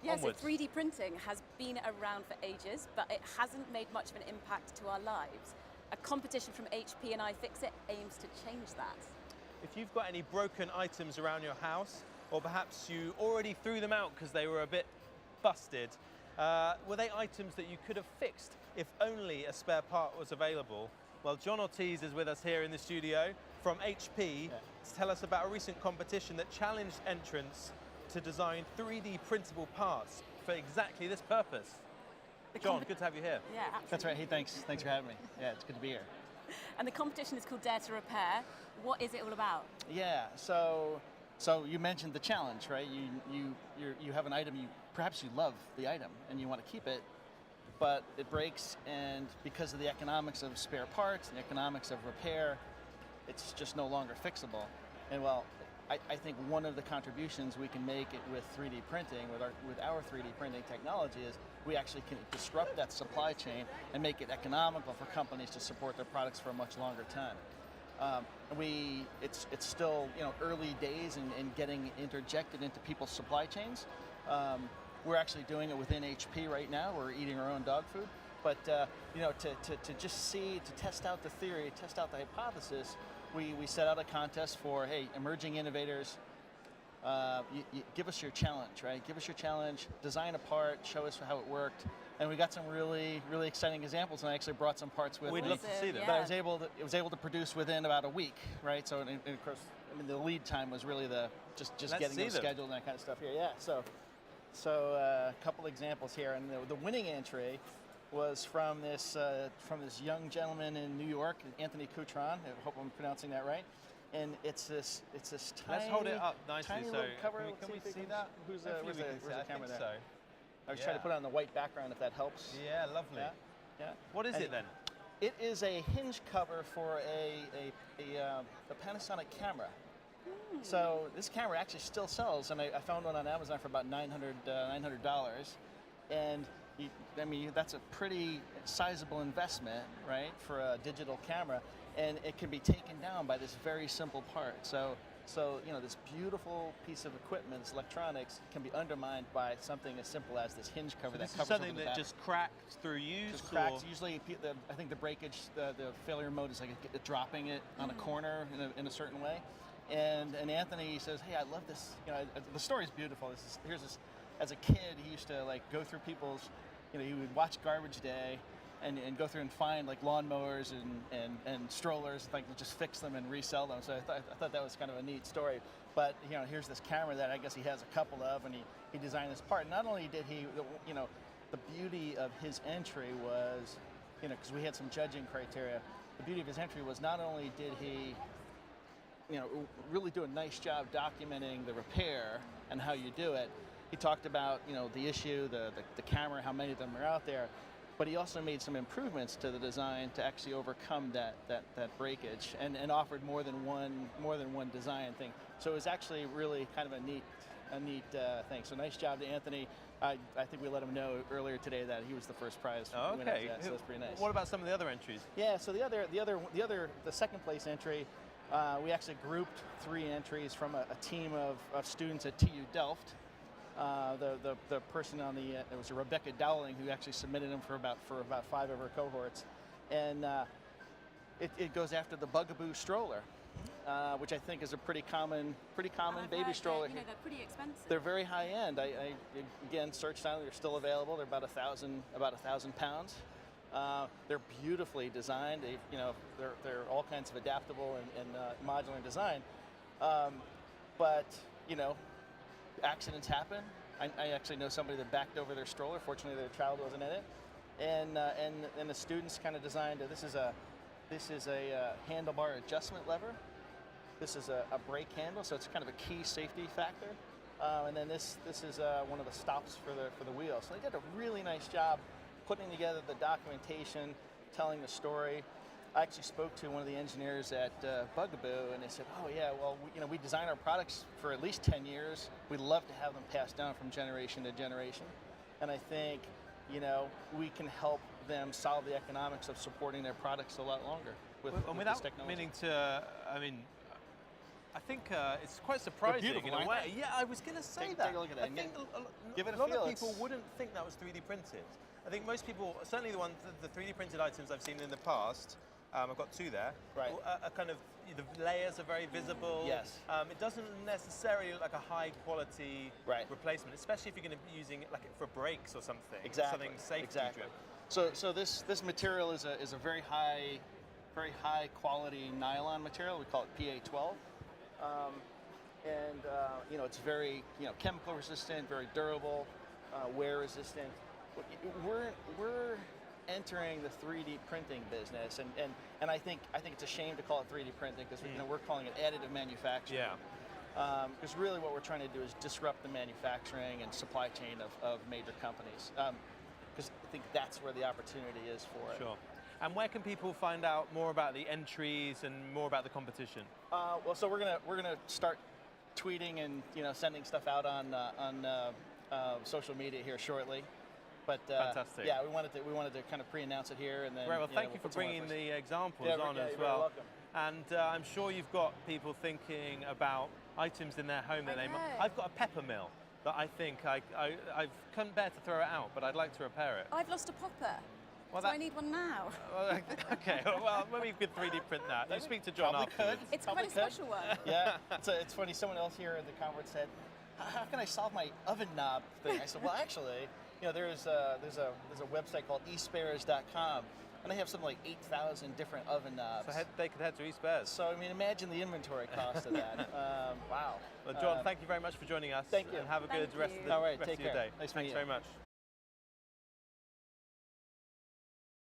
Yeah, onwards. so 3D printing has been around for ages, but it hasn't made much of an impact to our lives. A competition from HP and iFixit aims to change that. If you've got any broken items around your house, or perhaps you already threw them out because they were a bit busted, were they items that you could have fixed if only a spare part was available? Well, John Ortiz is with us here in the studio from HP to tell us about a recent competition that challenged entrants to design 3D printable parts for exactly this purpose. John, good to have you here. Yeah, absolutely. That's right. Hey, thanks for having me. Yeah, it's good to be here. And the competition is called Dare to Repair. What is it all about? Yeah, so you mentioned the challenge, right? You have an item, perhaps you love the item and you want to keep it, but it breaks, and because of the economics of spare parts and the economics of repair, it's just no longer fixable. And well, I think one of the contributions we can make it with 3D printing, with our 3D printing technology, is we actually can disrupt that supply chain and make it economical for companies to support their products for a much longer time. It's still early days in getting interjected into people's supply chains. We're actually doing it within HP right now. We're eating our own dog food. But to just to test out the theory, test out the hypothesis, we set out a contest for, hey, emerging innovators, you give us your challenge, right? Give us your challenge, design a part, show us how it worked. And we got some really exciting examples, and I actually brought some parts with me. We'd love to see them. But I was able to produce within about a week, right? So, and of course, the lead time was really just getting them scheduled and that kind of stuff here. Yeah, so a couple examples here, and the winning entry was from this young gentleman in New York, Anthony Coutron. I hope I'm pronouncing that right. And it's this tiny. Let's hold it up nicely. So cover. Can we see that? Where's the camera there? So. I was trying to put it on the white background if that helps. Yeah, lovely. Yeah. What is it then? It is a hinge cover for a Panasonic camera. So this camera actually still sells, and I found one on Amazon for about $900. And that's a pretty sizable investment, right, for a digital camera, and it can be taken down by this very simple part. So this beautiful piece of equipment, this electronics, can be undermined by something as simple as this hinge cover that covers something over the that back. just cracks through use. Just cracks. Usually, I think the breakage, the failure mode is like dropping it on a corner in a certain way. And Anthony says, "Hey, I love this. The story's beautiful. Here's this. As a kid, he used to go through people's. He would watch Garbage Day, and go through and find lawnmowers and strollers, to just fix them and resell them. So I thought that was kind of a neat story. But here's this camera that I guess he has a couple of, and he designed this part. Not only did he, the beauty of his entry was, because we had some judging criteria. The beauty of his entry was not only did he really do a nice job documenting the repair and how you do it. He talked about, the issue, the camera, how many of them are out there, but he also made some improvements to the design to actually overcome that breakage, and offered more than one design thing. So it was actually really kind of a neat thing. So nice job to Anthony. I think we let him know earlier today that he was the first prize winner. Okay, So that's pretty nice. What about some of the other entries? Yeah, so the second place entry, we actually grouped 3 entries from a team of students at TU Delft. The person on it was Rebecca Dowling, who actually submitted them for about 5 of her cohorts, and it goes after the Bugaboo stroller, which I think is a pretty common baby stroller. They're pretty expensive. They're very high end. I again searched on; they're still available. They're about 1,000 pounds. They're beautifully designed. They're all kinds of adaptable and modular design, but accidents happen. I actually know somebody that backed over their stroller. Fortunately, their child wasn't in it, and the students kind of designed. This is a handlebar adjustment lever. This is a brake handle, so it's kind of a key safety factor. And then this is one of the stops for the wheel. So they did a really nice job putting together the documentation, telling the story. I actually spoke to one of the engineers at Bugaboo, and they said, "Oh yeah, well, we design our products for at least 10 years. We'd love to have them passed down from generation to generation." And I think, we can help them solve the economics of supporting their products a lot longer with this technology. Meaning to, I think it's quite surprising beautiful, in a aren't way. they? Yeah, I was going to say Take that. a look at that. I think Give it a lot feel. of people It's- wouldn't think that was 3D printed. I think most people, certainly the 3D printed items I've seen in the past, I've got two there, Right. are kind of, the layers are very visible. Yes. It doesn't necessarily look like a high quality Right. replacement, especially if you're going to be using it like for brakes or something. Exactly. Something safety Exactly. driven. So this material is a very high quality nylon material. We call it PA12, and you know, it's very, you know, chemical resistant, very durable, wear resistant. We're entering the 3D printing business, and I think it's a shame to call it 3D printing because you know, we're calling it additive manufacturing. Yeah. Because really what we're trying to do is disrupt the manufacturing and supply chain of major companies. Because I think that's where the opportunity is for it. Sure. And where can people find out more about the entries and more about the competition? Well, so we're gonna start tweeting and, you know, sending stuff out on social media here shortly. But Fantastic. yeah, we wanted to kind of pre-announce it here, and then. Right, well, you thank know, you we'll for put some more bringing first. the examples Yeah, on yeah, as you're very well. welcome. And I'm sure you've got people thinking about items in their home that I they might. know. I've got a pepper mill that I think I couldn't bear to throw it out, but I'd like to repair it. I've lost a popper. Well, Do that- I need one now? Okay, well, maybe you could 3D print that. You speak to John Probably afterwards. could. It's quite a Probably could. special one. Yeah, it's funny. Someone else here at the conference said, "How can I solve my oven knob thing?" I said, "Well, actually, you know, there's a website called espares.com, and they have something like 8,000 different oven knobs. So they could head to eSpares. So I mean, imagine the inventory cost of that. Wow. Well, John, thank you very much for joining us. Thank you. And have a Thank good rest you. of the All right, rest take of your care. day. Nice Thanks meeting very you. much.